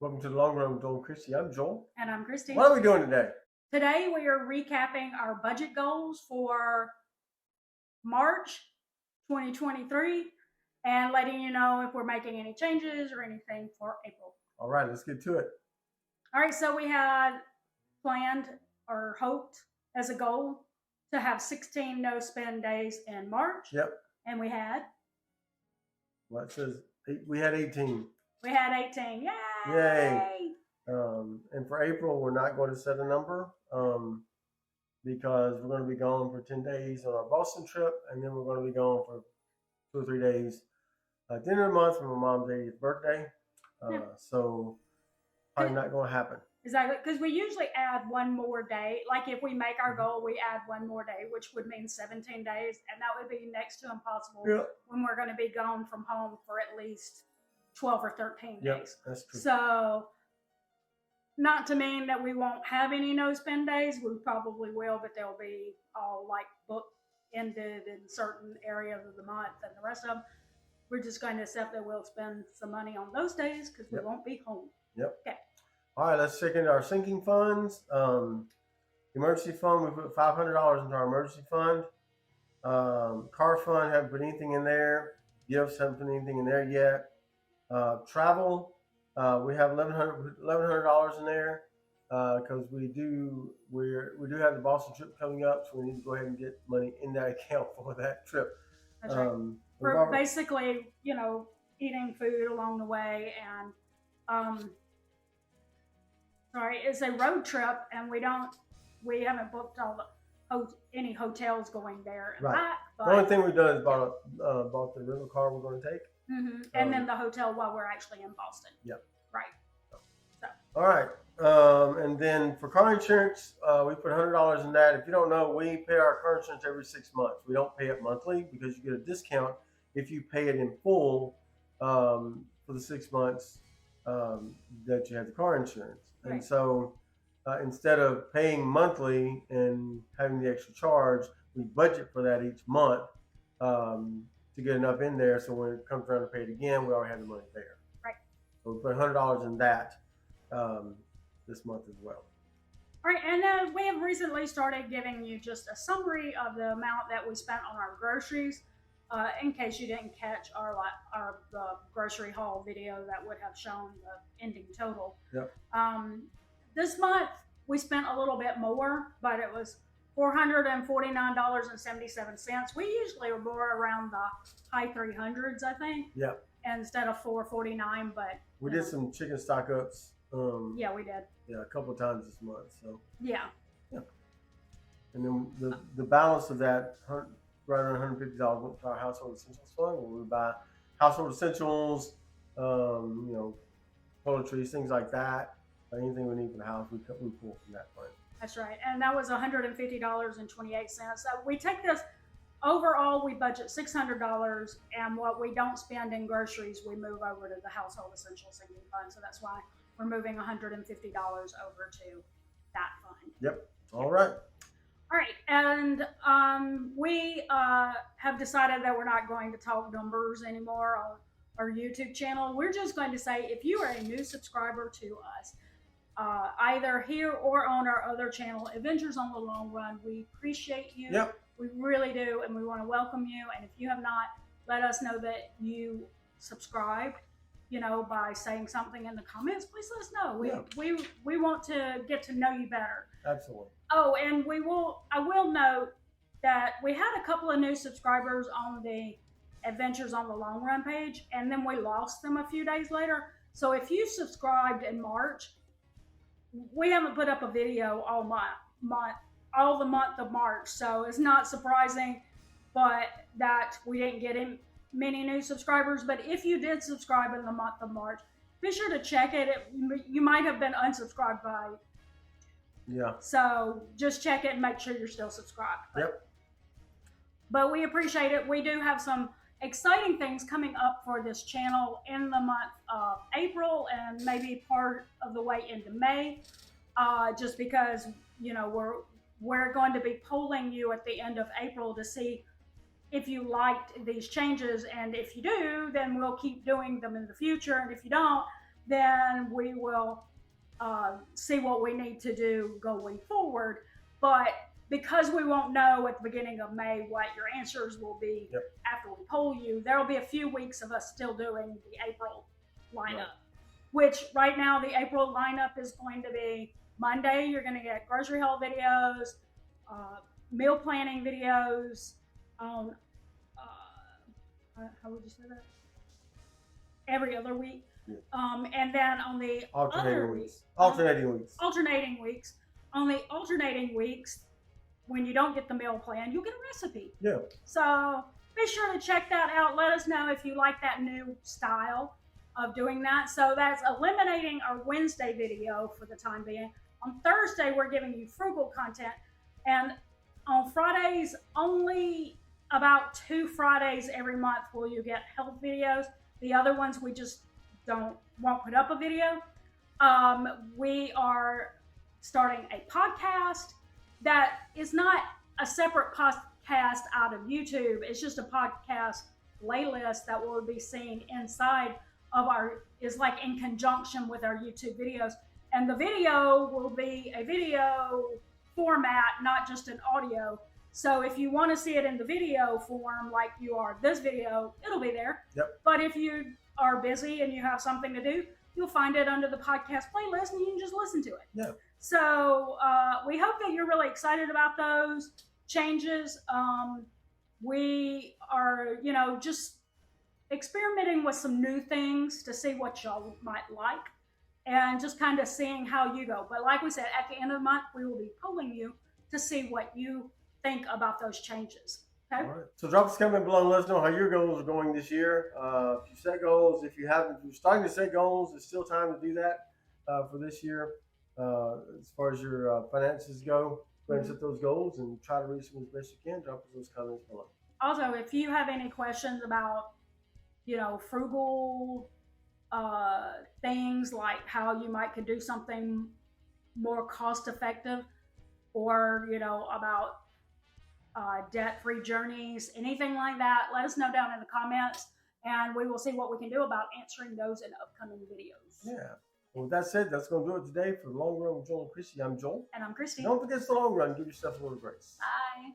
Welcome to the Long Run with Joel and Christy. I'm Joel. And I'm Christy. What are we doing today? Today we are recapping our budget goals for March 2023 and letting you know if we're making any changes or anything for April. All right, let's get to it. All right, so we had planned or hoped as a goal to have 16 no spend days in March. Yep. And we had? Well, it says we had 18. We had 18. Yay! Yay! And for April, we're not going to set a number because we're going to be gone for 10 days on our Boston trip, and then we're going to be gone for 2 or 3 days at the end of the month for my mom's 80th birthday. So probably not going to happen. Exactly, because we usually add one more day. Like if we make our goal, we add one more day, which would mean 17 days, and that would be next to impossible when we're going to be gone from home for at least 12 or 13 days. Yep, that's true. So, not to mean that we won't have any no spend days. We probably will, but they'll be all like book ended in certain areas of the month, and the rest of them, we're just going to accept that we'll spend some money on those days because we won't be home. Yep. Okay. All right, let's check into our sinking funds. Emergency fund, we put $500 into our emergency fund. Car fund, haven't put anything in there. Gifts, haven't put anything in there yet. Travel, we have $1,100 in there because we do have the Boston trip coming up, so we need to go ahead and get money in that account for that trip. That's right. For basically, eating food along the way, and it's a road trip, and we haven't booked any hotels going there and back. But the only thing we've done is bought the rental car we're going to take. Mm-hmm. And then the hotel while we're actually in Boston. Yep. Right. So. All right. And then for car insurance, we put $100 in that. If you don't know, we pay our car insurance every 6 months. We don't pay it monthly because you get a discount if you pay it in full for the 6 months that you have the car insurance. Right. And so instead of paying monthly and having the extra charge, we budget for that each month to get enough in there, so when it comes around to pay it again, we already have the money there. Right. So we put $100 in that this month as well. All right, and we have recently started giving you just a summary of the amount that we spent on our groceries, in case you didn't catch the grocery haul video that would have shown the ending total. Yep. This month we spent a little bit more, but it was $449.77. We usually are more around the high 300s, I think. Yep. Instead of $449, but we did some chicken stock ups. Yeah, we did. Yeah, a couple of times this month. So. Yeah. Yeah. And then the balance of that, right around $150, went to our household essentials fund, where we buy household essentials, toiletries, things like that. Anything we need for the house, we pull from that fund. That's right, and that was $150.28. So we take this, overall we budget $600, and what we don't spend in groceries, we move over to the household essentials sinking fund. So that's why we're moving $150 over to that fund. Yep. All right. All right, and we have decided that we're not going to talk numbers anymore on our YouTube channel. We're just going to say, if you are a new subscriber to us, either here or on our other channel, Adventures on the Long Run, we appreciate you. Yep. We really do, and we want to welcome you. And if you have not, let us know that you subscribed, by saying something in the comments. Please let us know. We want to get to know you better. Absolutely. Oh, and I will note that we had a couple of new subscribers on the Adventures on the Long Run page, and then we lost them a few days later. So if you subscribed in March, we haven't put up a video all the month of March, so it's not surprising, but that we didn't get many new subscribers. But if you did subscribe in the month of March, be sure to check it. You might have been unsubscribed by. Yeah. So just check it and make sure you're still subscribed. Yep. But we appreciate it. We do have some exciting things coming up for this channel in the month of April and maybe part of the way into May, just because we're going to be polling you at the end of April to see if you liked these changes, and if you do, then we'll keep doing them in the future, and if you don't, then we will see what we need to do going forward. But because we won't know at the beginning of May what your answers will be after we poll you, there will be a few weeks of us still doing the April lineup, which right now the April lineup is going to be Monday, you're going to get grocery haul videos, meal planning videos on, how would you say that? Every other week. Yeah. And then on the Alternating weeks. Alternating weeks. On the alternating weeks, when you don't get the meal plan, you'll get a recipe. Yeah. So be sure to check that out. Let us know if you like that new style of doing that. So that's eliminating our Wednesday video for the time being. On Thursday, we're giving you frugal content. And on Fridays, only about 2 Fridays every month will you get health videos. The other ones we just won't put up a video. We are starting a podcast that is not a separate podcast out of YouTube. It's just a podcast playlist that will be seen inside of is like in conjunction with our YouTube videos. And the video will be a video format, not just an audio. So if you want to see it in the video form, like you are this video, it'll be there. Yep. But if you are busy and you have something to do, you'll find it under the podcast playlist and you can just listen to it. Yeah. So we hope that you're really excited about those changes. We are, just experimenting with some new things to see what y'all might like and just kind of seeing how you go. But like we said, at the end of the month, we will be polling you to see what you think about those changes. Okay? All right. So drop us a comment below and let us know how your goals are going this year. If you set goals, if you're starting to set goals, it's still time to do that for this year. As far as your finances go ahead and set those goals and try to reach them as best you can. Drop us those comments below. Also, if you have any questions about, frugal things, like how you could do something more cost effective, or, about debt-free journeys, anything like that, let us know down in the comments, and we will see what we can do about answering those in upcoming videos. Yeah. Well, with that said, that's going to do it today for the Long Run with Joel and Christy. I'm Joel. And I'm Christy. Don't forget it's the long run. Give yourself a little grace. Bye.